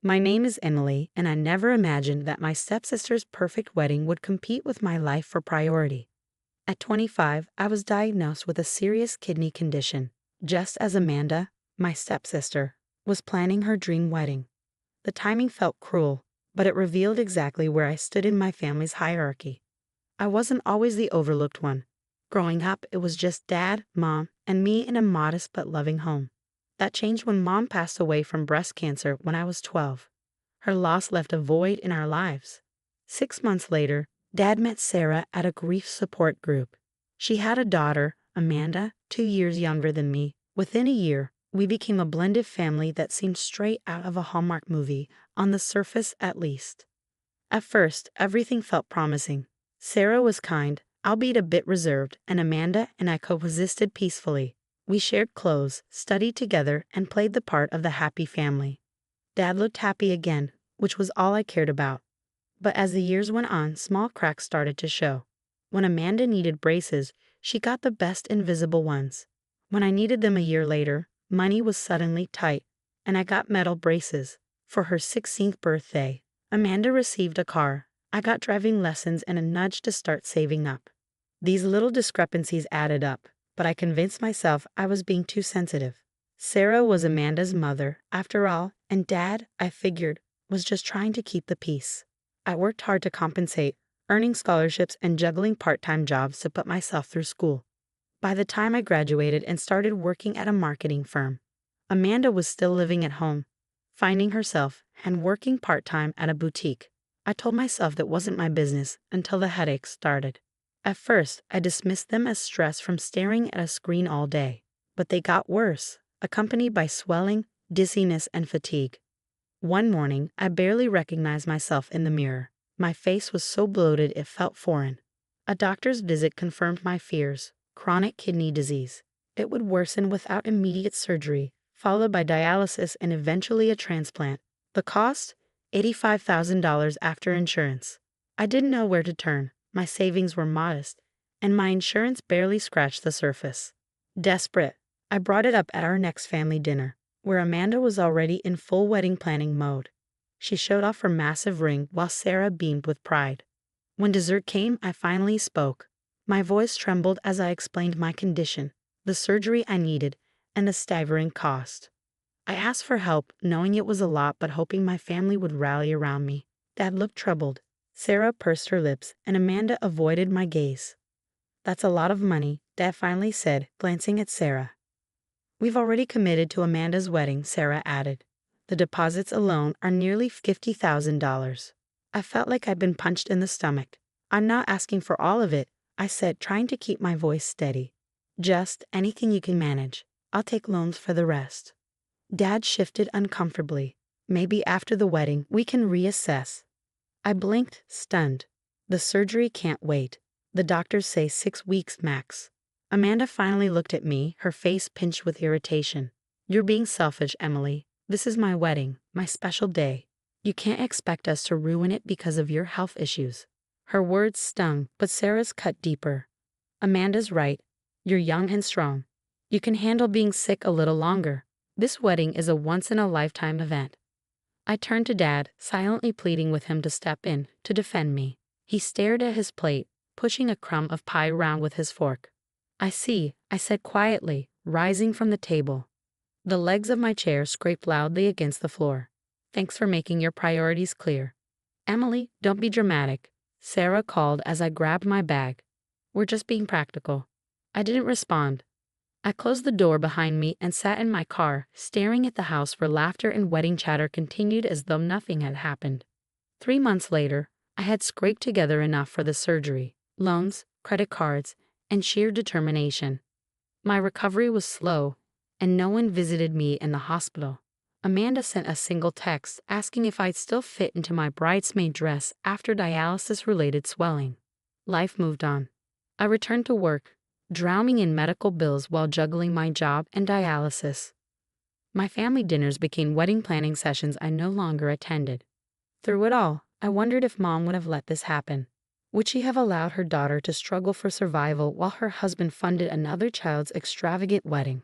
My name is Emily, and I never imagined that my stepsister's perfect wedding would compete with my life for priority. At 25, I was diagnosed with a serious kidney condition, just as Amanda, my stepsister, was planning her dream wedding. The timing felt cruel, but it revealed exactly where I stood in my family's hierarchy. I wasn't always the overlooked one. Growing up, it was just dad, mom, and me in a modest but loving home. That changed when mom passed away from breast cancer when I was 12. Her loss left a void in our lives. 6 months later, dad met Sarah at a grief support group. She had a daughter, Amanda, 2 years younger than me. Within a year, we became a blended family that seemed straight out of a Hallmark movie, on the surface at least. At first, everything felt promising. Sarah was kind, albeit a bit reserved, and Amanda and I coexisted peacefully. We shared clothes, studied together, and played the part of the happy family. Dad looked happy again, which was all I cared about. But as the years went on, small cracks started to show. When Amanda needed braces, she got the best invisible ones. When I needed them a year later, money was suddenly tight, and I got metal braces. For her 16th birthday, Amanda received a car. I got driving lessons and a nudge to start saving up. These little discrepancies added up, but I convinced myself I was being too sensitive. Sarah was Amanda's mother, after all, and Dad, I figured, was just trying to keep the peace. I worked hard to compensate, earning scholarships and juggling part-time jobs to put myself through school. By the time I graduated and started working at a marketing firm, Amanda was still living at home, finding herself and working part-time at a boutique. I told myself that wasn't my business until the headaches started. At first, I dismissed them as stress from staring at a screen all day, but they got worse, accompanied by swelling, dizziness, and fatigue. One morning, I barely recognized myself in the mirror. My face was so bloated it felt foreign. A doctor's visit confirmed my fears: chronic kidney disease. It would worsen without immediate surgery, followed by dialysis and eventually a transplant. The cost? $85,000 after insurance. I didn't know where to turn. My savings were modest, and my insurance barely scratched the surface. Desperate, I brought it up at our next family dinner, where Amanda was already in full wedding planning mode. She showed off her massive ring while Sarah beamed with pride. When dessert came, I finally spoke. My voice trembled as I explained my condition, the surgery I needed, and the staggering cost. I asked for help, knowing it was a lot but hoping my family would rally around me. Dad looked troubled. Sarah pursed her lips, and Amanda avoided my gaze. "That's a lot of money," Dad finally said, glancing at Sarah. "We've already committed to Amanda's wedding," Sarah added. "The deposits alone are nearly $50,000. I felt like I'd been punched in the stomach. "I'm not asking for all of it," I said, trying to keep my voice steady. "Just anything you can manage. I'll take loans for the rest." Dad shifted uncomfortably. "Maybe after the wedding, we can reassess." I blinked, stunned. "The surgery can't wait. The doctors say 6 weeks max." Amanda finally looked at me, her face pinched with irritation. "You're being selfish, Emily. This is my wedding, my special day. You can't expect us to ruin it because of your health issues." Her words stung, but Sarah's cut deeper. "Amanda's right. You're young and strong. You can handle being sick a little longer. This wedding is a once-in-a-lifetime event." I turned to Dad, silently pleading with him to step in, to defend me. He stared at his plate, pushing a crumb of pie around with his fork. "I see," I said quietly, rising from the table. The legs of my chair scraped loudly against the floor. "Thanks for making your priorities clear." "Emily, don't be dramatic," Sarah called as I grabbed my bag. "We're just being practical." I didn't respond. I closed the door behind me and sat in my car, staring at the house where laughter and wedding chatter continued as though nothing had happened. 3 months later, I had scraped together enough for the surgery, loans, credit cards, and sheer determination. My recovery was slow, and no one visited me in the hospital. Amanda sent a single text asking if I'd still fit into my bridesmaid dress after dialysis-related swelling. Life moved on. I returned to work, drowning in medical bills while juggling my job and dialysis. My family dinners became wedding planning sessions I no longer attended. Through it all, I wondered if Mom would have let this happen. Would she have allowed her daughter to struggle for survival while her husband funded another child's extravagant wedding?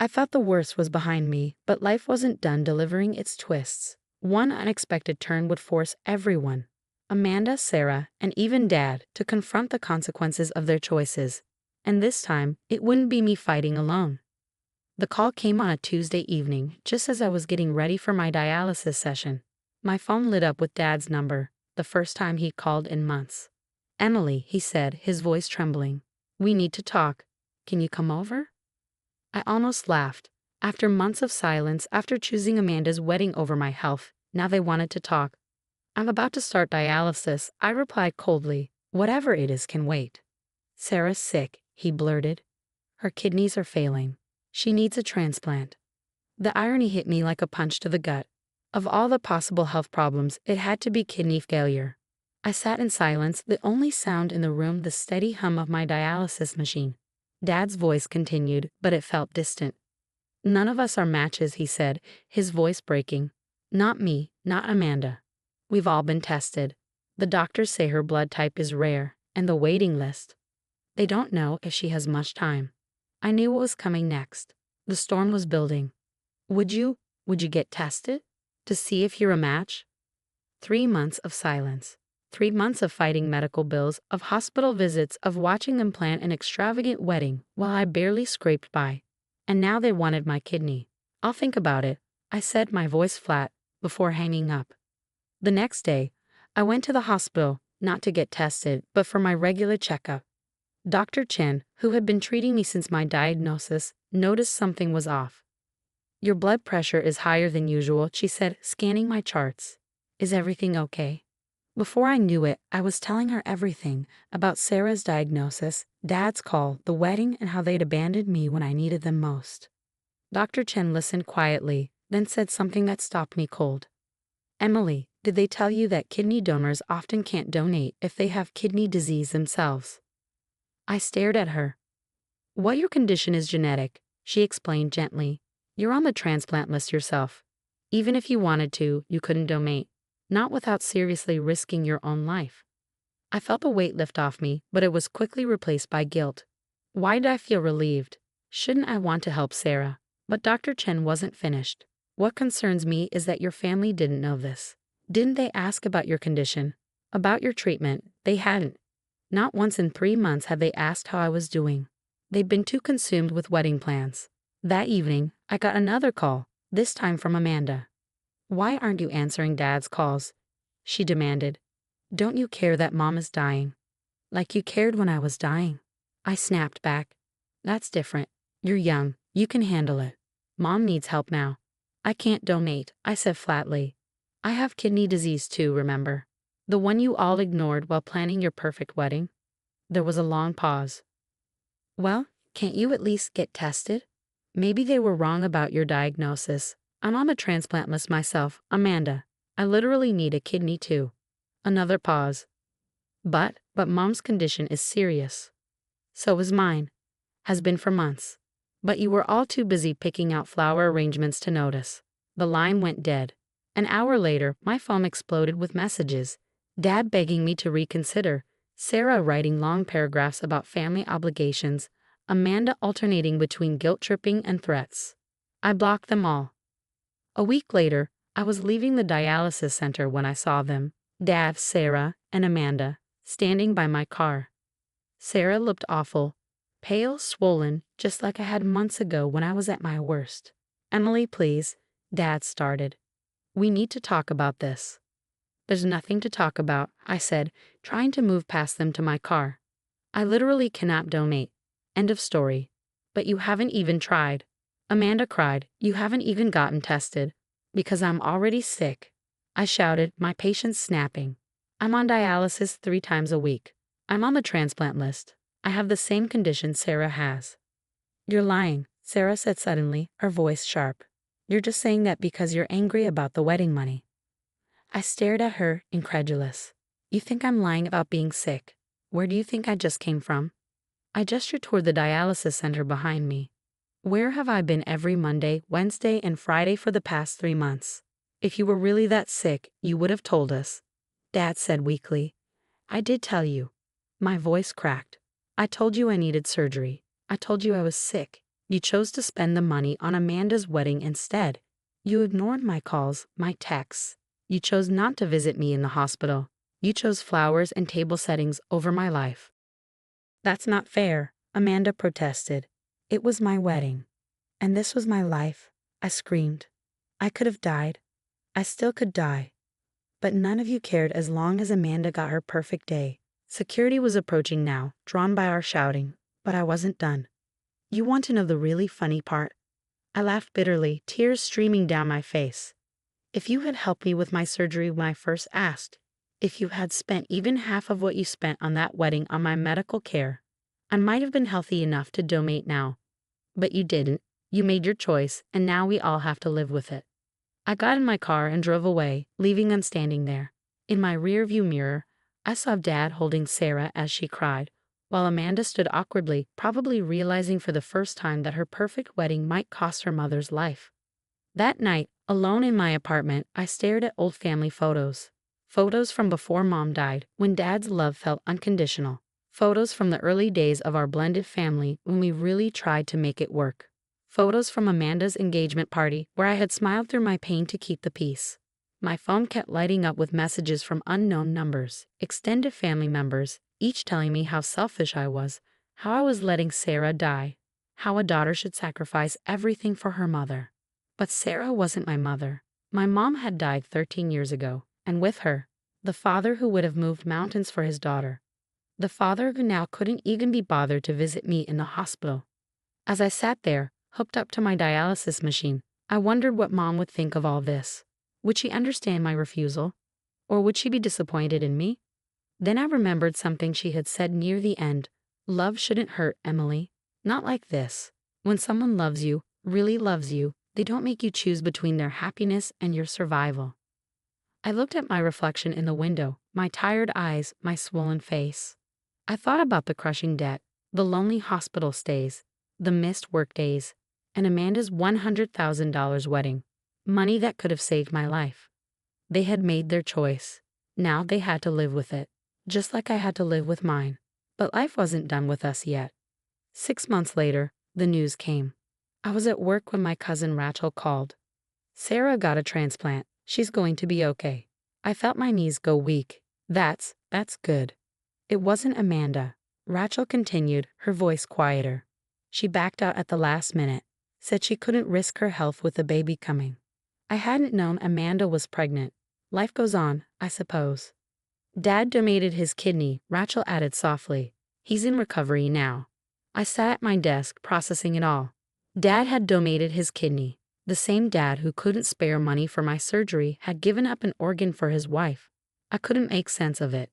I thought the worst was behind me, but life wasn't done delivering its twists. One unexpected turn would force everyone, Amanda, Sarah, and even Dad, to confront the consequences of their choices. And this time, it wouldn't be me fighting alone. The call came on a Tuesday evening, just as I was getting ready for my dialysis session. My phone lit up with Dad's number, the first time he called in months. "Emily," he said, his voice trembling. "We need to talk. Can you come over?" I almost laughed. After months of silence, after choosing Amanda's wedding over my health, now they wanted to talk. "I'm about to start dialysis," I replied coldly. "Whatever it is can wait." "Sarah's sick," he blurted. "Her kidneys are failing. She needs a transplant." The irony hit me like a punch to the gut. Of all the possible health problems, it had to be kidney failure. I sat in silence, the only sound in the room the steady hum of my dialysis machine. Dad's voice continued, but it felt distant. "None of us are matches," he said, his voice breaking. "Not me, not Amanda. We've all been tested. The doctors say her blood type is rare, and the waiting list. They don't know if she has much time." I knew what was coming next. The storm was building. Would you get tested? To see if you're a match? 3 months of silence. 3 months of fighting medical bills, of hospital visits, of watching them plan an extravagant wedding while I barely scraped by. And now they wanted my kidney. "I'll think about it," I said, my voice flat, before hanging up. The next day, I went to the hospital, not to get tested, but for my regular checkup. Dr. Chen, who had been treating me since my diagnosis, noticed something was off. "Your blood pressure is higher than usual," she said, scanning my charts. "Is everything okay?" Before I knew it, I was telling her everything about Sarah's diagnosis, Dad's call, the wedding, and how they'd abandoned me when I needed them most. Dr. Chen listened quietly, then said something that stopped me cold. "Emily, did they tell you that kidney donors often can't donate if they have kidney disease themselves?" I stared at her. "What your condition is genetic," she explained gently. "You're on the transplant list yourself. Even if you wanted to, you couldn't donate. Not without seriously risking your own life." I felt a weight lift off me, but it was quickly replaced by guilt. Why did I feel relieved? Shouldn't I want to help Sarah? But Dr. Chen wasn't finished. "What concerns me is that your family didn't know this. Didn't they ask about your condition? About your treatment?" They hadn't. Not once in 3 months had they asked how I was doing. They'd been too consumed with wedding plans. That evening, I got another call, this time from Amanda. "Why aren't you answering Dad's calls?" she demanded. "Don't you care that Mom is dying? Like you cared when I was dying." I snapped back. "That's different. You're young. You can handle it. Mom needs help now." "I can't donate," I said flatly. "I have kidney disease too, remember? The one you all ignored while planning your perfect wedding." There was a long pause. "Well, can't you at least get tested? Maybe they were wrong about your diagnosis. I'm on the transplant list myself, Amanda. I literally need a kidney too." Another pause. But Mom's condition is serious." "So is mine. Has been for months. But you were all too busy picking out flower arrangements to notice." The line went dead. An hour later, my phone exploded with messages. Dad begging me to reconsider, Sarah writing long paragraphs about family obligations, Amanda alternating between guilt-tripping and threats. I blocked them all. A week later, I was leaving the dialysis center when I saw them, Dad, Sarah, and Amanda, standing by my car. Sarah looked awful, pale, swollen, just like I had months ago when I was at my worst. "Emily, please," Dad started. "We need to talk about this." "There's nothing to talk about," I said, trying to move past them to my car. "I literally cannot donate. End of story." "But you haven't even tried." Amanda cried. "You haven't even gotten tested." "Because I'm already sick," I shouted, my patience snapping. "I'm on dialysis 3 times a week. I'm on the transplant list. I have the same condition Sarah has." "You're lying," Sarah said suddenly, her voice sharp. "You're just saying that because you're angry about the wedding money." I stared at her, incredulous. "You think I'm lying about being sick? Where do you think I just came from?" I gestured toward the dialysis center behind me. "Where have I been every Monday, Wednesday, and Friday for the past 3 months? If you were really that sick, you would have told us," Dad said weakly. "I did tell you." My voice cracked. "I told you I needed surgery. I told you I was sick. You chose to spend the money on Amanda's wedding instead. You ignored my calls, my texts. You chose not to visit me in the hospital. You chose flowers and table settings over my life. That's not fair, Amanda protested. It was my wedding. And this was my life, I screamed. I could have died. I still could die. But none of you cared as long as Amanda got her perfect day. Security was approaching now, drawn by our shouting, but I wasn't done. You want to know the really funny part? I laughed bitterly, tears streaming down my face. If you had helped me with my surgery when I first asked, if you had spent even half of what you spent on that wedding on my medical care, I might have been healthy enough to donate now. But you didn't. You made your choice, and now we all have to live with it. I got in my car and drove away, leaving them standing there. In my rearview mirror, I saw Dad holding Sarah as she cried, while Amanda stood awkwardly, probably realizing for the first time that her perfect wedding might cost her mother's life. That night, alone in my apartment, I stared at old family photos. Photos from before Mom died, when Dad's love felt unconditional. Photos from the early days of our blended family when we really tried to make it work. Photos from Amanda's engagement party where I had smiled through my pain to keep the peace. My phone kept lighting up with messages from unknown numbers, extended family members, each telling me how selfish I was, how I was letting Sarah die, how a daughter should sacrifice everything for her mother. But Sarah wasn't my mother. My mom had died 13 years ago, and with her, the father who would have moved mountains for his daughter. The father who now couldn't even be bothered to visit me in the hospital. As I sat there, hooked up to my dialysis machine, I wondered what Mom would think of all this. Would she understand my refusal? Or would she be disappointed in me? Then I remembered something she had said near the end. Love shouldn't hurt, Emily. Not like this. When someone loves you, really loves you, they don't make you choose between their happiness and your survival. I looked at my reflection in the window, my tired eyes, my swollen face. I thought about the crushing debt, the lonely hospital stays, the missed work days, and Amanda's $100,000 wedding. Money that could have saved my life. They had made their choice. Now they had to live with it, just like I had to live with mine. But life wasn't done with us yet. 6 months later, the news came. I was at work when my cousin Rachel called. Sarah got a transplant. She's going to be okay. I felt my knees go weak. That's good. It wasn't Amanda. Rachel continued, her voice quieter. She backed out at the last minute, said she couldn't risk her health with the baby coming. I hadn't known Amanda was pregnant. Life goes on, I suppose. Dad donated his kidney, Rachel added softly. He's in recovery now. I sat at my desk, processing it all. Dad had donated his kidney. The same dad who couldn't spare money for my surgery had given up an organ for his wife. I couldn't make sense of it.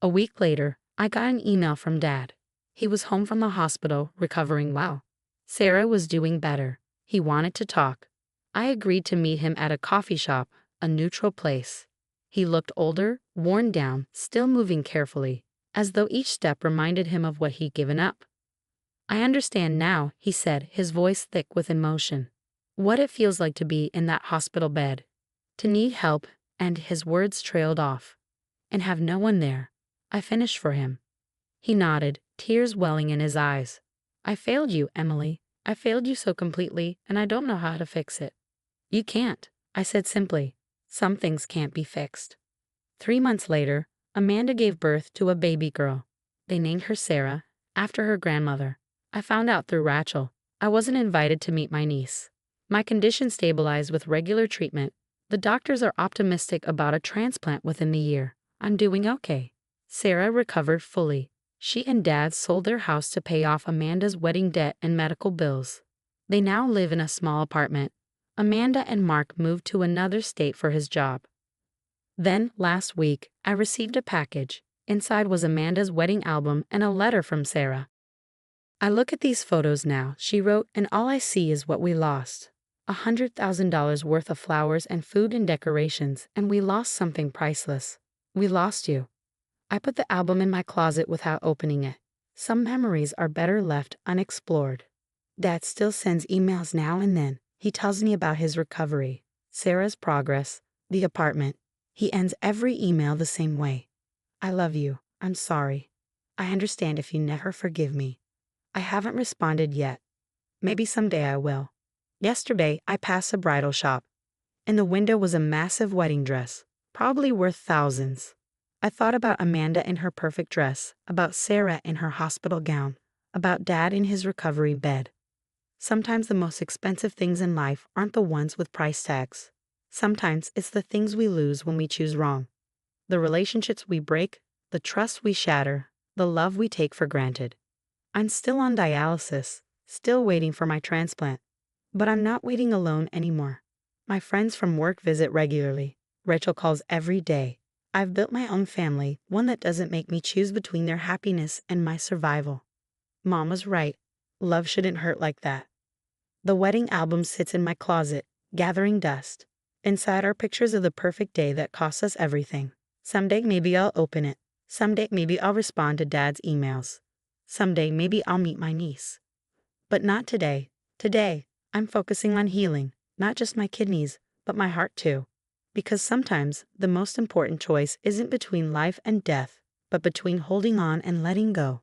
A week later, I got an email from Dad. He was home from the hospital, recovering well. Sarah was doing better. He wanted to talk. I agreed to meet him at a coffee shop, a neutral place. He looked older, worn down, still moving carefully, as though each step reminded him of what he'd given up. I understand now, he said, his voice thick with emotion. What it feels like to be in that hospital bed. To need help, and his words trailed off. And have no one there. I finished for him. He nodded, tears welling in his eyes. I failed you, Emily. I failed you so completely, and I don't know how to fix it. You can't, I said simply. Some things can't be fixed. 3 months later, Amanda gave birth to a baby girl. They named her Sarah, after her grandmother. I found out through Rachel. I wasn't invited to meet my niece. My condition stabilized with regular treatment. The doctors are optimistic about a transplant within the year. I'm doing okay. Sarah recovered fully. She and Dad sold their house to pay off Amanda's wedding debt and medical bills. They now live in a small apartment. Amanda and Mark moved to another state for his job. Then, last week, I received a package. Inside was Amanda's wedding album and a letter from Sarah. I look at these photos now, she wrote, and all I see is what we lost. $100,000 worth of flowers and food and decorations, and we lost something priceless. We lost you. I put the album in my closet without opening it. Some memories are better left unexplored. Dad still sends emails now and then. He tells me about his recovery, Sarah's progress, the apartment. He ends every email the same way. I love you. I'm sorry. I understand if you never forgive me. I haven't responded yet. Maybe someday I will. Yesterday, I passed a bridal shop. In the window was a massive wedding dress, probably worth thousands. I thought about Amanda in her perfect dress, about Sarah in her hospital gown, about Dad in his recovery bed. Sometimes the most expensive things in life aren't the ones with price tags. Sometimes it's the things we lose when we choose wrong. The relationships we break, the trust we shatter, the love we take for granted. I'm still on dialysis, still waiting for my transplant. But I'm not waiting alone anymore. My friends from work visit regularly. Rachel calls every day. I've built my own family, one that doesn't make me choose between their happiness and my survival. Mom was right. Love shouldn't hurt like that. The wedding album sits in my closet, gathering dust. Inside are pictures of the perfect day that cost us everything. Someday maybe I'll open it. Someday maybe I'll respond to Dad's emails. Someday maybe I'll meet my niece. But not today. Today, I'm focusing on healing, not just my kidneys, but my heart too. Because sometimes the most important choice isn't between life and death, but between holding on and letting go.